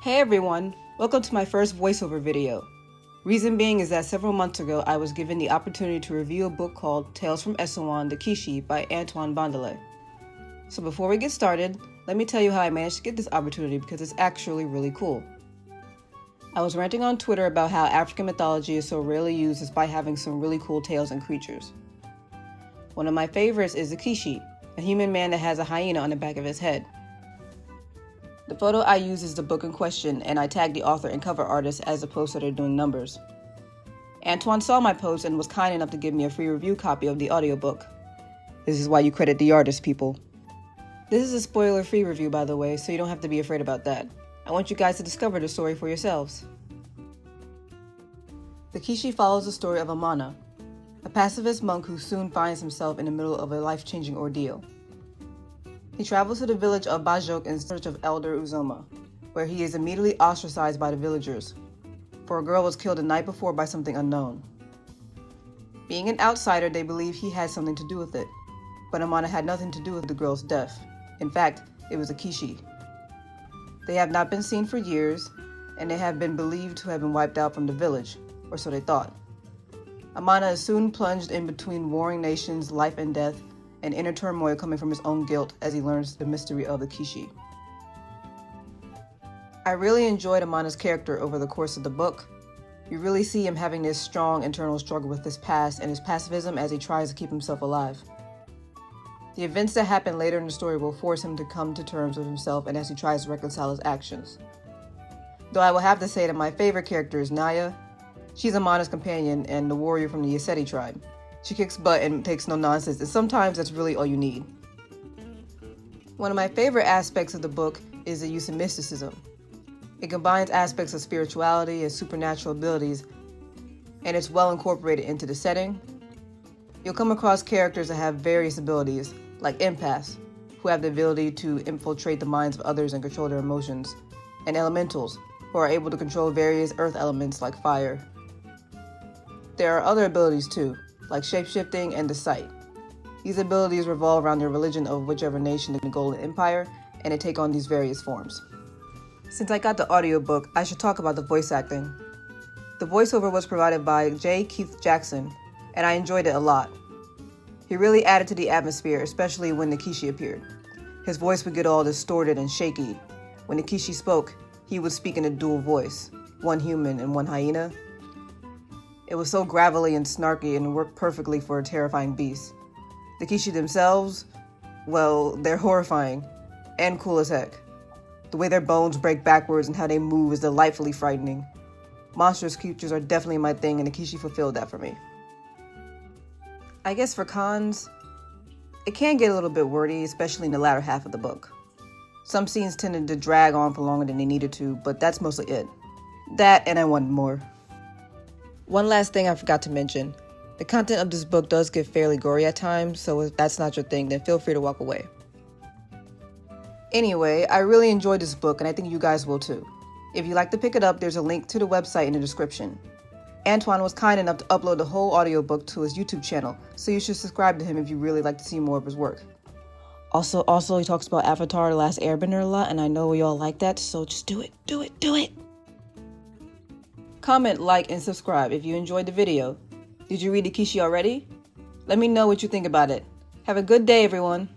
Hey everyone, welcome to my first voiceover video. Reason being is that several months ago I was given the opportunity to review a book called Tales from Esowon, the Kishi by Antoine Bandele. So before we get started, let me tell you how I managed to get this opportunity because it's actually really cool. I was ranting on Twitter about how African mythology is so rarely used despite having some really cool tales and creatures. One of my favorites is the Kishi, a human man that has a hyena on the back of his head. The photo I use is the book in question, and I tagged the author and cover artist as opposed to they're doing numbers. Antoine saw my post and was kind enough to give me a free review copy of the audiobook. This is why you credit the artist, people. This is a spoiler-free review, by the way, so you don't have to be afraid about that. I want you guys to discover the story for yourselves. The Kishi follows the story of Amana, a pacifist monk who soon finds himself in the middle of a life-changing ordeal. He travels to the village of Bajok in search of Elder Uzoma, where he is immediately ostracized by the villagers, for a girl was killed the night before by something unknown. Being an outsider, they believe he had something to do with it, but Amana had nothing to do with the girl's death. In fact, it was a Kishi. They have not been seen for years, and they have been believed to have been wiped out from the village, or so they thought. Amana is soon plunged in between warring nations, life and death, and inner turmoil coming from his own guilt as he learns the mystery of the Kishi. I really enjoyed Amana's character over the course of the book. You really see him having this strong internal struggle with his past and his pacifism as he tries to keep himself alive. The events that happen later in the story will force him to come to terms with himself and as he tries to reconcile his actions. Though I will have to say that my favorite character is Naya. She's Amana's companion and the warrior from the Yeseti tribe. She kicks butt and takes no nonsense, and sometimes that's really all you need. One of my favorite aspects of the book is the use of mysticism. It combines aspects of spirituality and supernatural abilities, and it's well incorporated into the setting. You'll come across characters that have various abilities, like empaths, who have the ability to infiltrate the minds of others and control their emotions, and elementals, who are able to control various earth elements like fire. There are other abilities too, like shapeshifting and the sight. These abilities revolve around the religion of whichever nation in the Golden Empire, and they take on these various forms. Since I got the audiobook, I should talk about the voice acting. The voiceover was provided by J. Keith Jackson, and I enjoyed it a lot. He really added to the atmosphere, especially when the Kishi appeared. His voice would get all distorted and shaky. When the Kishi spoke, he would speak in a dual voice, one human and one hyena. It was so gravelly and snarky and worked perfectly for a terrifying beast. The Kishi themselves, well, they're horrifying and cool as heck. The way their bones break backwards and how they move is delightfully frightening. Monstrous creatures are definitely my thing, and the Kishi fulfilled that for me. I guess for cons, it can get a little bit wordy, especially in the latter half of the book. Some scenes tended to drag on for longer than they needed to, but that's mostly it. That and I wanted more. One last thing I forgot to mention. The content of this book does get fairly gory at times, so if that's not your thing, then feel free to walk away. Anyway, I really enjoyed this book, and I think you guys will too. If you'd like to pick it up, there's a link to the website in the description. Antoine was kind enough to upload the whole audiobook to his YouTube channel, so you should subscribe to him if you really like to see more of his work. Also, he talks about Avatar: The Last Airbender a lot, and I know we all like that, so just do it! Comment, like, and subscribe if you enjoyed the video. Did you read the Kishi already? Let me know what you think about it. Have a good day, everyone.